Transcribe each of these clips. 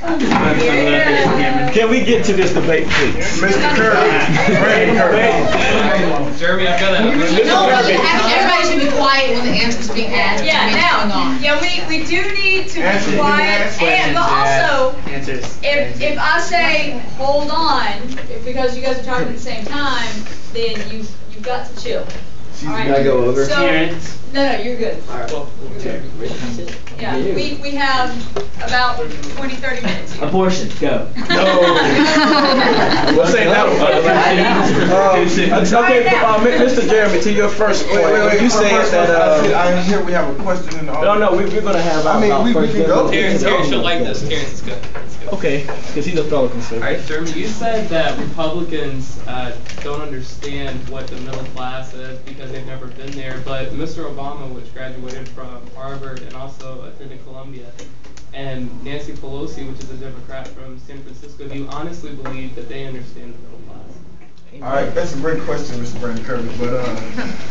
Can we get to this debate, please? Mr. Kirby. Jeremy, I've got everybody should be quiet when the answers being asked. We do need to be quiet, but also, if I say hold on, because you guys are talking at the same time, then you've got to chill. All right. Gotta go over. So, no, you're good. All right. Well, yeah, we have about 20-30 minutes here. Abortion, go. No. We'll say that one. Okay, Mr. Jeremy, to your first point, you said that. I hear we have a question in the audience. No, we're gonna have. I mean, we can go. Terrence, you'll like this. Terrence, it's good. Okay, because he's a fellow conservative. All right, Jeremy, you said that Republicans don't understand what the middle class is because they've never been there, but Mr. Obama, which graduated from Harvard and also attended Columbia, and Nancy Pelosi, which is a Democrat from San Francisco, do you honestly believe that they understand the middle class? All right, that's a great question, Mr. Brandon Kirby, but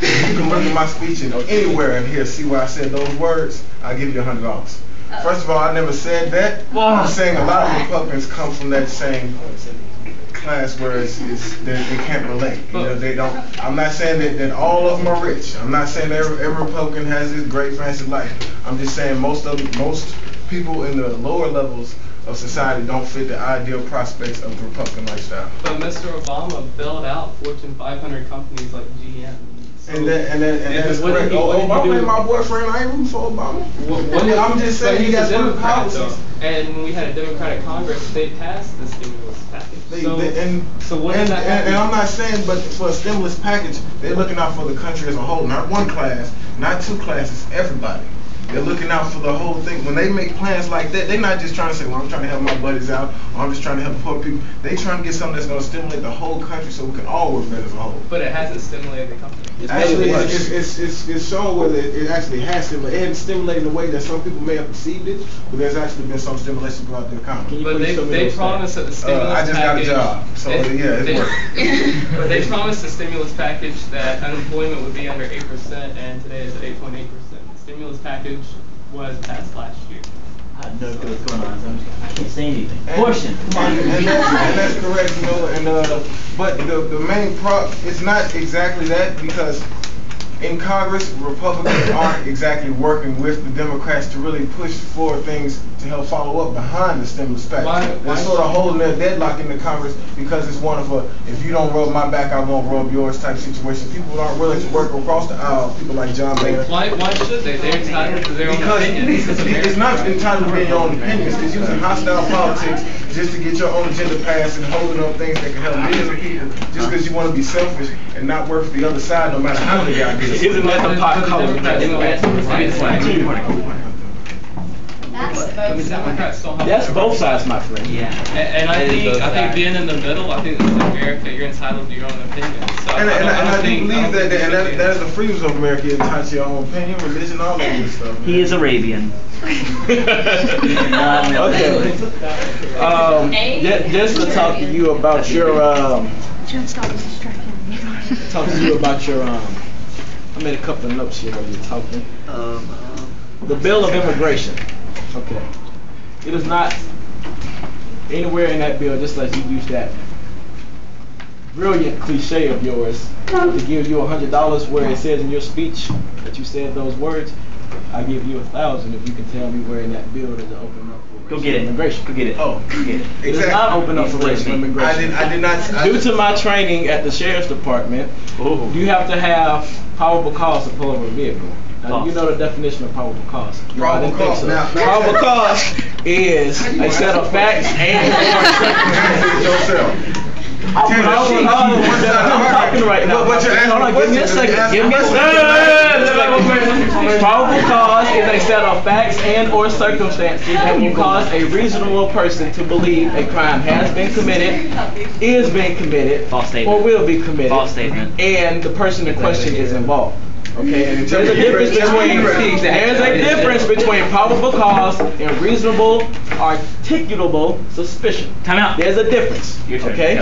you can look at my speech anywhere in here, see where I said those words, I'll give you $100. First of all, I never said that. I'm saying a lot of Republicans come from that same class where they can't relate. You know, they don't. I'm not saying that all of them are rich. I'm not saying that every Republican has this great fancy life. I'm just saying most people in the lower levels of society don't fit the ideal prospects of the Republican lifestyle. But Mr. Obama bailed out Fortune 500 companies like GM. And that's correct. Obama ain't my boyfriend. I ain't rooting for Obama. I'm just saying he got good policies. And when we had a Democratic Congress, they passed the stimulus package. So what is that? And I'm not saying, but for a stimulus package, they're looking out for the country as a whole, not one class, not two classes, everybody. They're looking out for the whole thing. When they make plans like that, they're not just trying to say, well, I'm trying to help my buddies out, or I'm just trying to help poor people. They're trying to get something that's going to stimulate the whole country so we can all work better as a whole. But it hasn't stimulated the country. Actually, it's shown whether it actually has stimulated. It hasn't stimulated in the way that some people may have perceived it, but there's actually been some stimulation throughout the economy. But they promised that the stimulus I just package, got a job, so yeah, it worked. But they promised the stimulus package that unemployment would be under 8%, and today it's at 8.8%. The stimulus package was passed last year. I have no clue what's going on, so I can't say anything. Abortion, come on. And that's correct, you know, but the main it's not exactly that, because in Congress, Republicans aren't exactly working with the Democrats to really push for things to help follow up behind the stimulus package. They're sort of holding their deadlock in the Congress because it's one of if you don't rub my back, I won't rub yours type situation. People aren't willing to work across the aisle. People like John Mayer. Why should they? They're entitled to their own opinion. It's not entitled to being your own opinions. It's using hostile politics just to get your own agenda passed and holding on things that can help millions of people just because you want to be selfish and not work for the other side no matter how many ideas. Isn't that the pot color? That's both sides, my friend. Yeah. And I think being in the middle, I think this is America. You're entitled to your own opinion. So and I do believe that is the freedoms of America. You're entitled to your own opinion, religion, all that good stuff. Man. He is Arabian. Okay. Just to talk to you about your I made a couple of notes here while you're talking. The bill of immigration. Okay. It is not anywhere in that bill, just like you use that brilliant cliche of yours to give you $100 where it says in your speech that you said those words. I give you 1,000 if you can tell me where in that bill does it open up for Go get it. immigration. Go get it. Oh, go get it. It does not open up for racial immigration. I did not. Due to my training at the Sheriff's Department, you have to have probable cause to pull over a vehicle. Now, you know the definition of probable cause. Probable cause. Probable cause is a set of facts and yourself. I'm talking right now. But you're asking give me a second. Give me a second. Probable cause is a set of facts and or circumstances that will cause a reasonable person to believe a crime has been committed, is being committed, or will be committed, and the person in question is involved. Okay, and there's a difference between probable cause and reasonable, articulable suspicion. Time out. There's a difference. Your turn. Okay.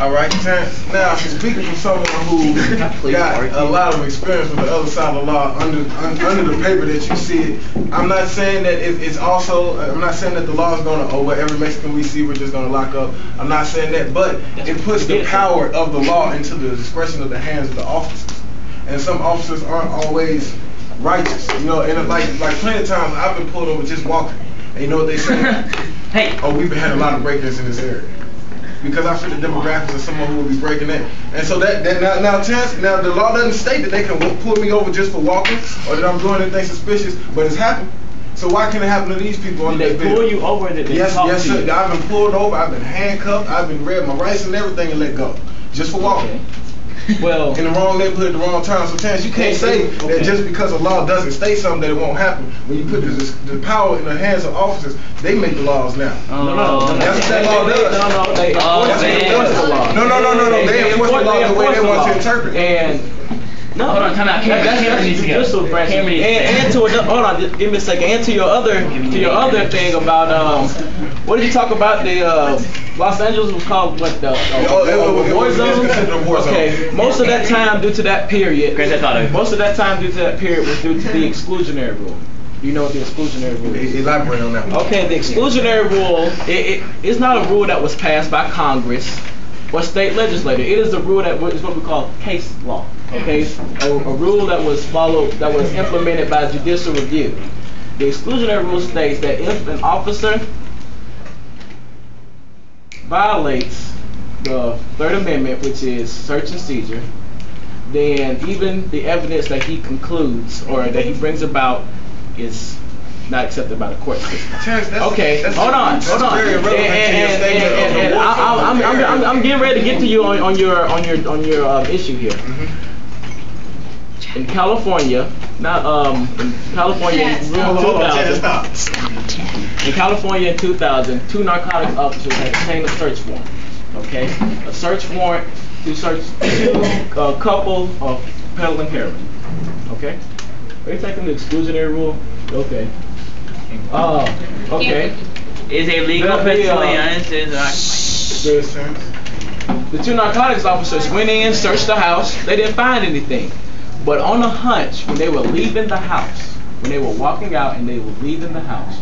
All right, Terrence. Now, speaking from someone who got a lot of experience with the other side of the law, under the paper that you see, I'm not saying that it's also. I'm not saying that the law is gonna, or whatever Mexican we see, we're just gonna lock up. I'm not saying that, but it puts the power of the law into the discretion of the hands of the officers, and some officers aren't always righteous, you know. And like plenty of times I've been pulled over just walking, and you know what they say? Hey. Oh, we've had a lot of break-ins in this area. Because I fit the demographics of someone who will be breaking in. And so that now the law doesn't state that they can pull me over just for walking or that I'm doing anything suspicious, but it's happened. So why can't it happen to these people? Did they pull you over? Did they yes, sir. I've been pulled over, I've been handcuffed, I've been read my rights and everything and let go. Just for walking. Okay. Well, in the wrong neighborhood, the wrong time. So Terrence, you can't say that just because a law doesn't state something that it won't happen. When you put the power in the hands of officers, they make the laws now. No. That's what that law does. They enforce the law. No. They enforce the law the way they want to interpret it. And no, hold on, time out. Cameron needs to go. And to another, hold on, just give me a second. And to your other thing about what did you talk about? The Los Angeles was called what the war zone? Okay, most of that time due to that period. Most of that time due to that period was due to the exclusionary rule. You know what the exclusionary rule is? Elaborate on that. Okay, the exclusionary rule, it's not a rule that was passed by Congress or state legislature. It is a rule that is what we call case law. Okay, a rule that was followed, that was implemented by judicial review. The exclusionary rule states that if an officer violates the Third Amendment, which is search and seizure, then even the evidence that he concludes or that he brings about is not accepted by the court system. Okay, hold on. And I'm getting ready to get to you on your issue here. In California, in California in 2000, 2 narcotics officers had obtained a search warrant. Okay, a search warrant to search a couple of peddling heroin. Okay, are you taking the exclusionary rule? Okay. Okay. Is a legal The 2 narcotics officers went in, searched the house. They didn't find anything. But on a hunch, when they were leaving the house, when they were walking out and they were leaving the house,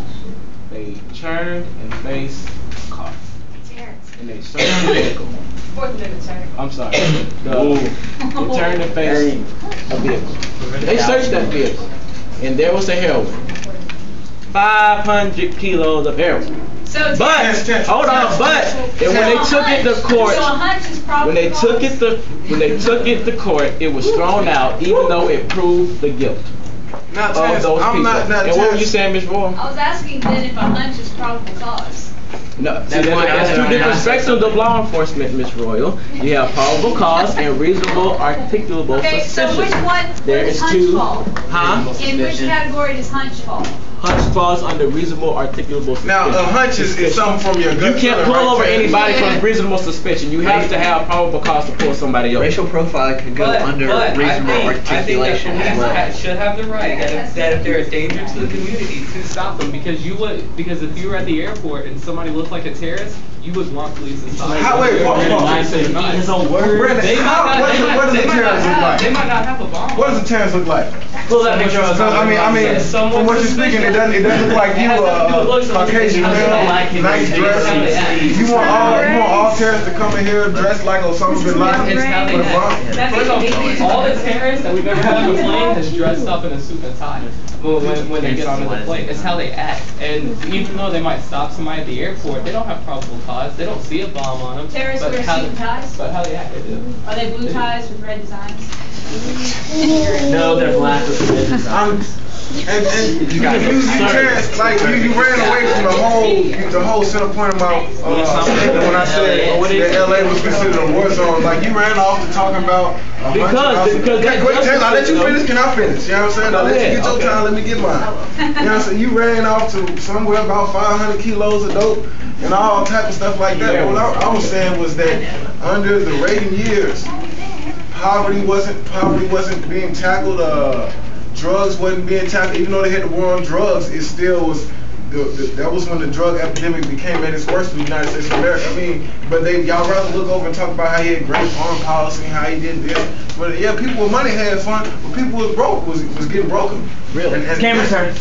they turned and faced a car. And they searched the vehicle. I'm sorry. They turned and faced a vehicle. They searched that vehicle. And there was the heroin. 500 kilos of heroin. But when they took it to court, to court, it was thrown out, even though it proved the guilt of those people. And what were you saying, Ms. Roy? I was asking then if a hunch is probable cause. No, see, there's 2 different spectrums of law enforcement, Ms. Royal. You have probable cause and reasonable articulable suspicion. So which one does hunch fall? In which category does hunch fall? Hunch falls under reasonable articulable suspicion. Now, a hunch is something from your gut. You can't pull over anybody from reasonable suspicion. You have to have probable cause to pull somebody over. Racial profiling can go under reasonable articulation as well. I should have the right that if they're a danger to the community to stop them, because if you were at the airport and somebody looked like a terrorist, you would want police to stop them. How, wait, what does a terrorist look like? They might not have a bomb. What does a terrorist look like? Pull that picture up. I mean, from what you're speaking, it doesn't look like you Caucasian male, nice dress. You want all terrorists to come in here dressed like Osama bin Laden with a bomb? All the terrorists that we've ever had on the plane has dressed up in a suit and tie when they get onto the plane. It's how they act. And even though they might stop somebody at the airport, they don't have probable cause. They don't see a bomb on them. Terrorists wear suit and ties? But how they act, they do. Are they blue ties with red designs? No, they're black with red designs. And you terrorists, like you ran away from the whole center point of my statement when I said that LA was considered a war zone. Like you ran off to talking about because I let you finish. Can I finish? You know what I'm saying? I let you get your time. Let me get mine. You know what I'm saying? You ran off to somewhere about 500 kilos of dope and all type of stuff like that. What I was saying was that under the Reagan years, poverty wasn't being tackled. Drugs wasn't being tackled. Even though they had the war on drugs, it still was that was when the drug epidemic became at its worst in the United States of America. I mean, but y'all rather look over and talk about how he had great foreign policy and how he did this. But yeah, people with money had fun, but people was broke was getting broken. Really? Cameron's turn.